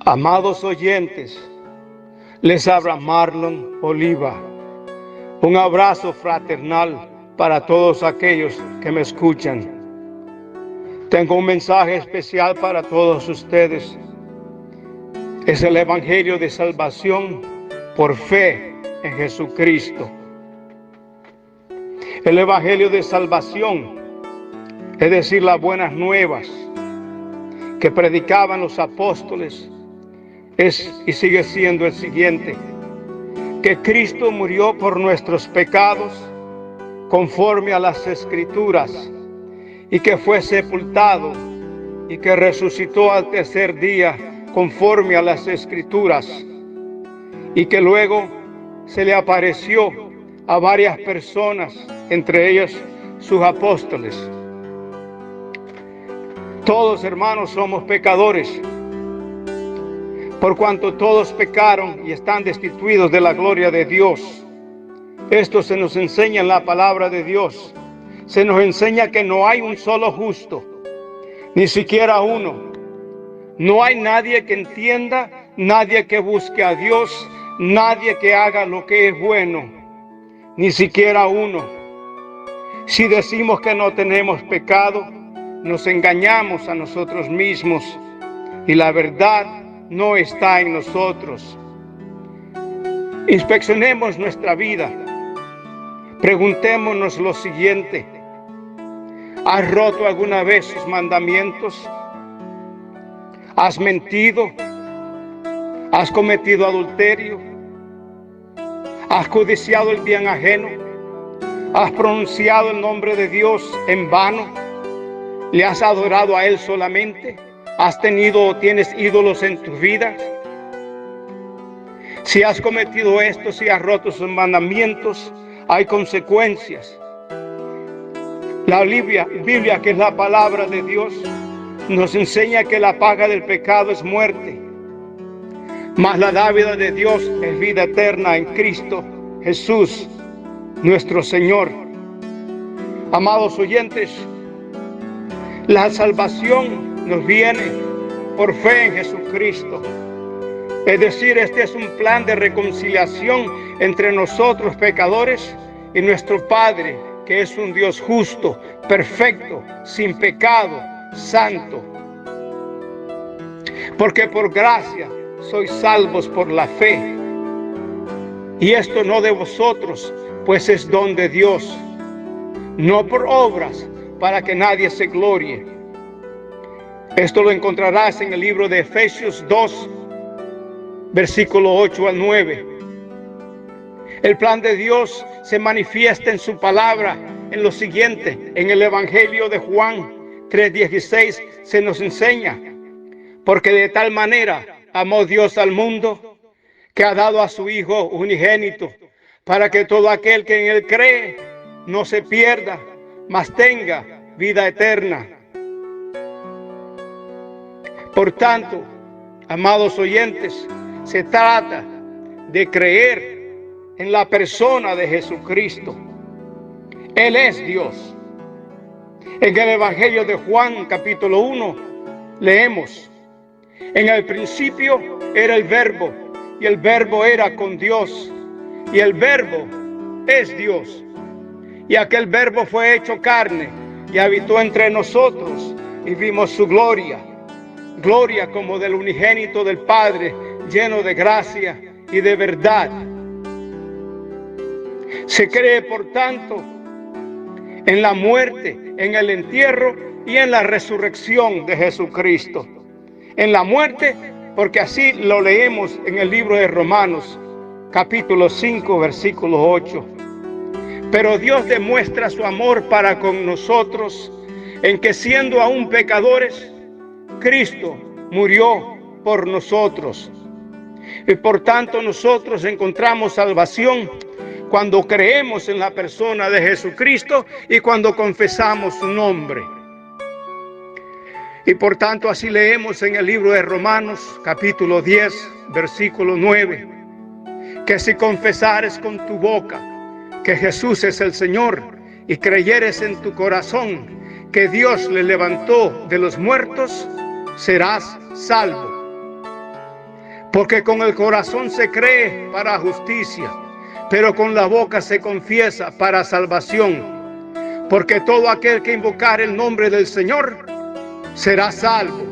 Amados oyentes, les habla Marlon Oliva. Un abrazo fraternal para todos aquellos que me escuchan. Tengo un mensaje especial para todos ustedes. Es el Evangelio de salvación por fe en Jesucristo. El Evangelio de salvación, es decir, las buenas nuevas que predicaban los apóstoles, es y sigue siendo el siguiente: que Cristo murió por nuestros pecados conforme a las Escrituras, y que fue sepultado y que resucitó al tercer día conforme a las Escrituras, y que luego se le apareció a varias personas, entre ellas sus apóstoles. Todos, hermanos, somos pecadores, por cuanto todos pecaron y están destituidos de la gloria de Dios. Esto se nos enseña en la palabra de Dios. Se nos enseña que no hay un solo justo, ni siquiera uno. No hay nadie que entienda, nadie que busque a Dios, nadie que haga lo que es bueno, ni siquiera uno. Si decimos que no tenemos pecado, nos engañamos a nosotros mismos y la verdad no está en nosotros. Inspeccionemos nuestra vida. Preguntémonos lo siguiente: ¿has roto alguna vez sus mandamientos? ¿Has mentido? ¿Has cometido adulterio? ¿Has codiciado el bien ajeno? ¿Has pronunciado el nombre de Dios en vano? ¿Le has adorado a Él solamente? ¿Has tenido o tienes ídolos en tu vida? Si has cometido esto, si has roto sus mandamientos, hay consecuencias. La Biblia, que es la palabra de Dios, nos enseña que la paga del pecado es muerte, mas la dádiva de Dios es vida eterna en Cristo Jesús, nuestro Señor. Amados oyentes, la salvación nos viene por fe en Jesucristo. Es decir, este es un plan de reconciliación entre nosotros pecadores y nuestro Padre, que es un Dios justo, perfecto, sin pecado, santo. Porque por gracia sois salvos por la fe. Y esto no de vosotros, pues es don de Dios, no por obras, para que nadie se glorie. Esto lo encontrarás en el libro de Efesios 2, versículo 8 al 9. El plan de Dios se manifiesta en su palabra en lo siguiente. En el Evangelio de Juan 3:16 se nos enseña: porque de tal manera amó Dios al mundo, que ha dado a su Hijo unigénito, para que todo aquel que en Él cree no se pierda, mas tenga vida eterna. Por tanto, amados oyentes, se trata de creer en la persona de Jesucristo. Él es Dios. En el Evangelio de Juan, capítulo 1, leemos: en el principio era el Verbo, y el Verbo era con Dios, y el Verbo es Dios. Y aquel Verbo fue hecho carne, y habitó entre nosotros, y vimos su gloria. Gloria como del unigénito del Padre, lleno de gracia y de verdad. Se cree, por tanto, en la muerte, en el entierro y en la resurrección de Jesucristo. En la muerte, porque así lo leemos en el libro de Romanos, capítulo 5, versículo 8. Pero Dios demuestra su amor para con nosotros en que, siendo aún pecadores, Cristo murió por nosotros. Y por tanto nosotros encontramos salvación cuando creemos en la persona de Jesucristo y cuando confesamos su nombre. Y por tanto así leemos en el libro de Romanos, capítulo 10, versículo 9, que si confesares con tu boca que Jesús es el Señor y creyeres en tu corazón que Dios le levantó de los muertos, serás salvo. Porque con el corazón se cree para justicia, pero con la boca se confiesa para salvación. Porque todo aquel que invocar el nombre del Señor será salvo.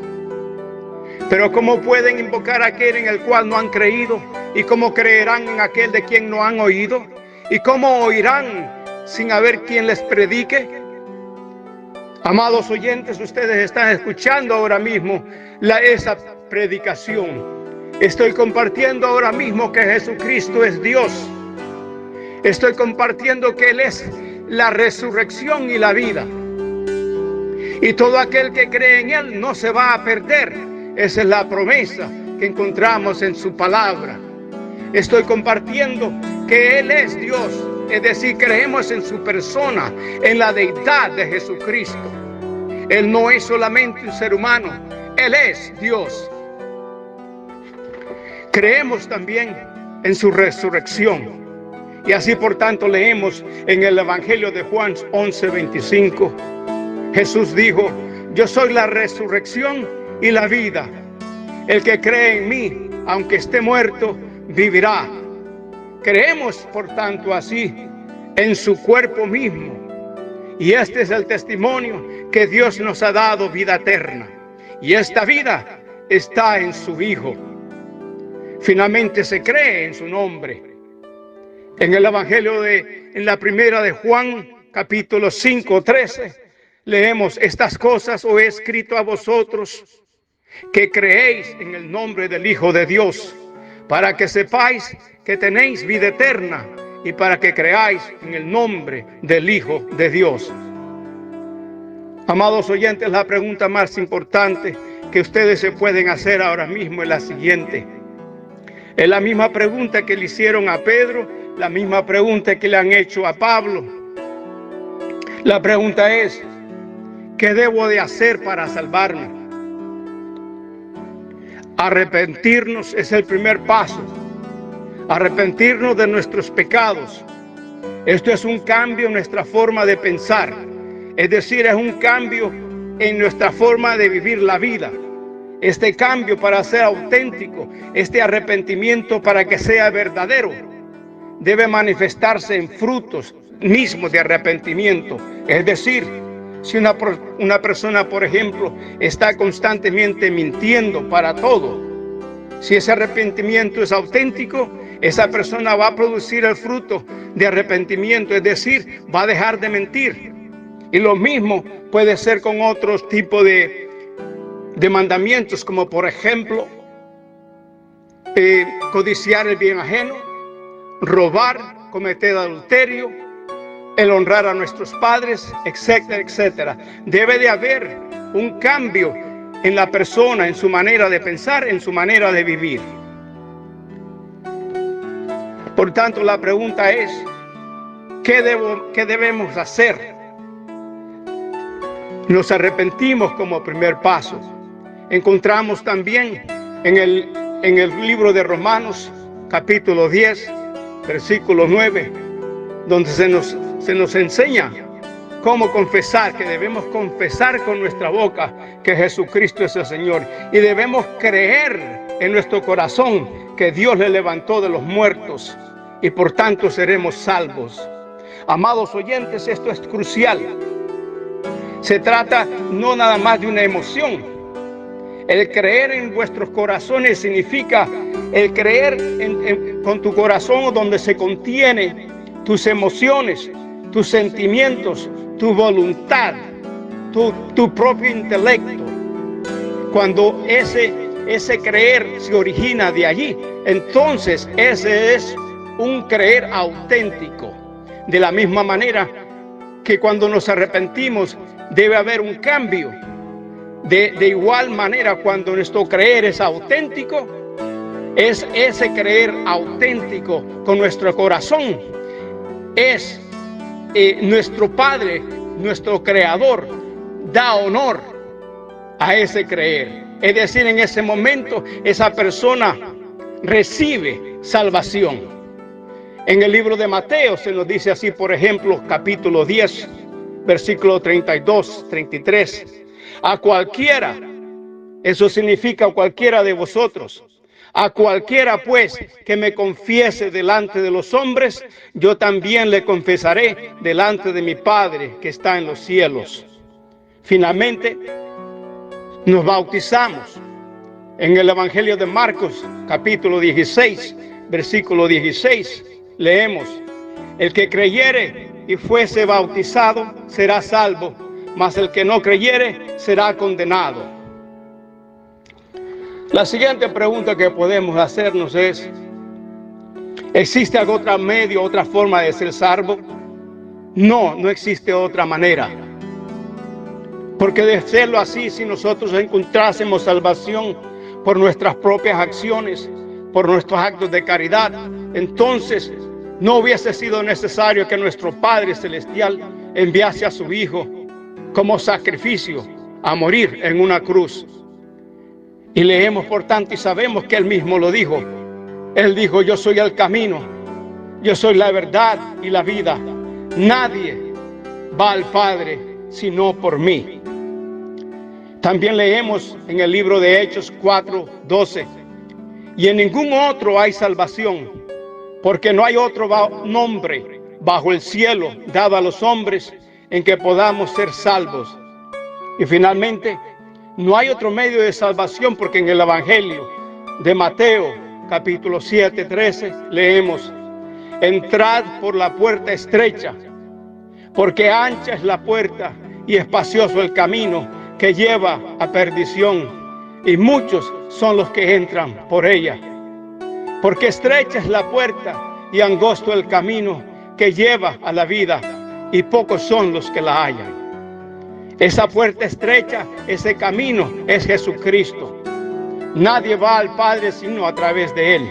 Pero ¿cómo pueden invocar a aquel en el cual no han creído? ¿Y cómo creerán en aquel de quien no han oído? ¿Y cómo oirán sin haber quien les predique? Amados oyentes, ustedes están escuchando ahora mismo esa predicación. Estoy compartiendo ahora mismo que Jesucristo es Dios. Estoy compartiendo que Él es la resurrección y la vida. Y todo aquel que cree en Él no se va a perder. Esa es la promesa que encontramos en su palabra. Estoy compartiendo que Él es Dios. Es decir, creemos en su persona, en la deidad de Jesucristo. Él no es solamente un ser humano, Él es Dios. Creemos también en su resurrección. Y así por tanto leemos en el Evangelio de Juan 11:25. Jesús dijo: yo soy la resurrección y la vida. El que cree en mí, aunque esté muerto, vivirá. Creemos por tanto así en su cuerpo mismo. Y este es el testimonio que Dios nos ha dado, vida eterna. Y esta vida está en su Hijo. Finalmente se cree en su nombre. En el Evangelio en la primera de Juan, capítulo 5:13, leemos: estas cosas os he escrito a vosotros que creéis en el nombre del Hijo de Dios, para que sepáis que tenéis vida eterna y para que creáis en el nombre del Hijo de Dios. Amados oyentes, la pregunta más importante que ustedes se pueden hacer ahora mismo es la siguiente. Es la misma pregunta que le hicieron a Pedro, la misma pregunta que le han hecho a Pablo. La pregunta es: ¿qué debo de hacer para salvarme? Arrepentirnos es el primer paso. Arrepentirnos de nuestros pecados. Esto es un cambio en nuestra forma de pensar. Es decir, es un cambio en nuestra forma de vivir la vida. Este cambio, para ser auténtico, este arrepentimiento para que sea verdadero, debe manifestarse en frutos mismos de arrepentimiento. Es decir, si una persona, por ejemplo, está constantemente mintiendo para todo, si ese arrepentimiento es auténtico, esa persona va a producir el fruto de arrepentimiento, es decir, va a dejar de mentir. Y lo mismo puede ser con otros tipos de mandamientos, como por ejemplo, codiciar el bien ajeno, robar, cometer adulterio, el honrar a nuestros padres, etcétera, etcétera. Debe de haber un cambio en la persona, en su manera de pensar, en su manera de vivir. Por tanto, la pregunta es: ¿qué debemos hacer? Nos arrepentimos como primer paso. Encontramos también en el libro de Romanos, capítulo 10, versículo 9, donde se nos enseña cómo confesar, que debemos confesar con nuestra boca que Jesucristo es el Señor, y debemos creer en nuestro corazón que Dios le levantó de los muertos, y por tanto seremos salvos. Amados oyentes, esto es crucial. Se trata no nada más de una emoción. El creer en vuestros corazones significa el creer con tu corazón, donde se contiene tus emociones, tus sentimientos, tu voluntad, tu propio intelecto. Cuando ese creer se origina de allí, entonces ese es un creer auténtico. De la misma manera que cuando nos arrepentimos debe haber un cambio. De igual manera, cuando nuestro creer es auténtico, es ese creer auténtico con nuestro corazón. Es nuestro Padre, nuestro Creador, da honor a ese creer. Es decir, en ese momento esa persona recibe salvación. En el libro de Mateo se nos dice así, por ejemplo, capítulo 10, versículo 32, 33. A cualquiera, eso significa cualquiera de vosotros, A cualquiera pues que me confiese delante de los hombres, yo también le confesaré delante de mi Padre que está en los cielos. Finalmente, nos bautizamos. En el Evangelio de Marcos, capítulo 16, versículo 16, leemos: el que creyere y fuese bautizado será salvo, mas el que no creyere será condenado. La siguiente pregunta que podemos hacernos es: ¿existe algún otro medio, otra forma de ser salvo? No, no existe otra manera. Porque de serlo así, si nosotros encontrásemos salvación por nuestras propias acciones, por nuestros actos de caridad, entonces no hubiese sido necesario que nuestro Padre Celestial enviase a su Hijo como sacrificio a morir en una cruz. Y leemos por tanto y sabemos que Él mismo lo dijo. Él dijo: yo soy el camino, yo soy la verdad y la vida. Nadie va al Padre sino por mí. También leemos en el libro de Hechos 4:12: y en ningún otro hay salvación, porque no hay otro nombre bajo el cielo dado a los hombres en que podamos ser salvos. Y finalmente, no hay otro medio de salvación, porque en el Evangelio de Mateo, capítulo 7:13, leemos: entrad por la puerta estrecha, porque ancha es la puerta y espacioso el camino que lleva a perdición, y muchos son los que entran por ella. Porque estrecha es la puerta y angosto el camino que lleva a la vida, y pocos son los que la hallan. Esa puerta estrecha, ese camino es Jesucristo. Nadie va al Padre sino a través de Él.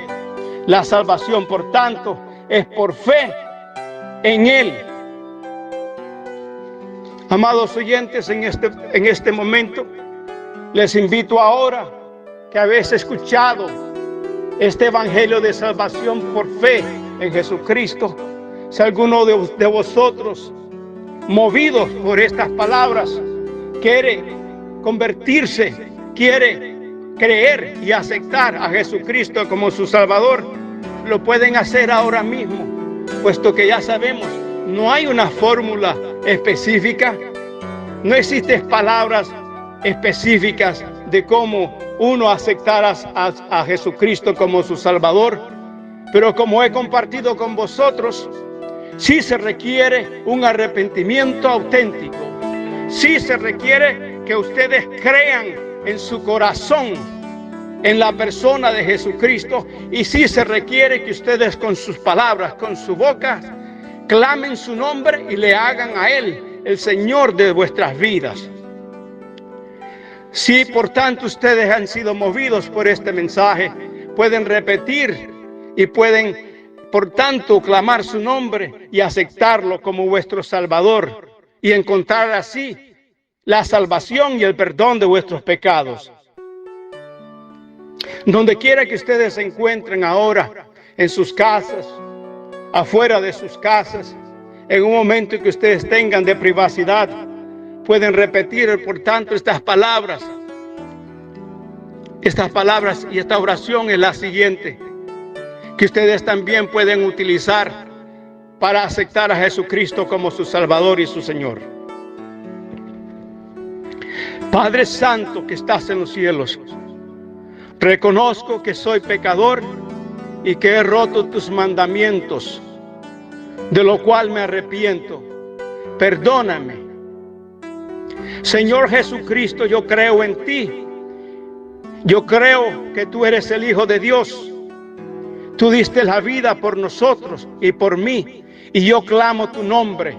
La salvación, por tanto, es por fe en Él. Amados oyentes, en este momento, les invito ahora que habéis escuchado este evangelio de salvación por fe en Jesucristo. Si alguno de vosotros, movidos por estas palabras, quiere convertirse, quiere creer y aceptar a Jesucristo como su Salvador, lo pueden hacer ahora mismo, puesto que ya sabemos, no hay una fórmula específica, no existen palabras específicas de cómo uno aceptar a Jesucristo como su Salvador, pero como he compartido con vosotros, sí se requiere un arrepentimiento auténtico. Sí se requiere que ustedes crean en su corazón en la persona de Jesucristo, y sí se requiere que ustedes con sus palabras, con su boca, clamen su nombre y le hagan a Él el Señor de vuestras vidas. Si por tanto ustedes han sido movidos por este mensaje, pueden repetir y pueden por tanto clamar su nombre y aceptarlo como vuestro Salvador, y encontrar así la salvación y el perdón de vuestros pecados. Donde quiera que ustedes se encuentren ahora, en sus casas, afuera de sus casas, en un momento que ustedes tengan de privacidad, pueden repetir por tanto estas palabras. Estas palabras y esta oración es la siguiente, que ustedes también pueden utilizar para aceptar a Jesucristo como su Salvador y su Señor. Padre Santo que estás en los cielos, reconozco que soy pecador y que he roto tus mandamientos, de lo cual me arrepiento. Perdóname. Señor Jesucristo, yo creo en ti. Yo creo que tú eres el Hijo de Dios. Tú diste la vida por nosotros y por mí, y yo clamo tu nombre.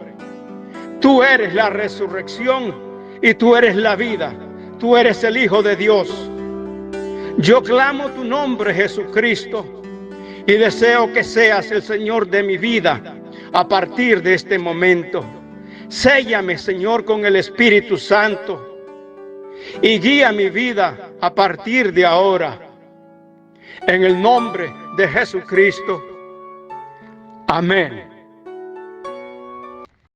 Tú eres la resurrección y tú eres la vida. Tú eres el Hijo de Dios. Yo clamo tu nombre, Jesucristo, y deseo que seas el Señor de mi vida a partir de este momento. Séllame, Señor, con el Espíritu Santo y guía mi vida a partir de ahora. En el nombre de Jesucristo. Amén.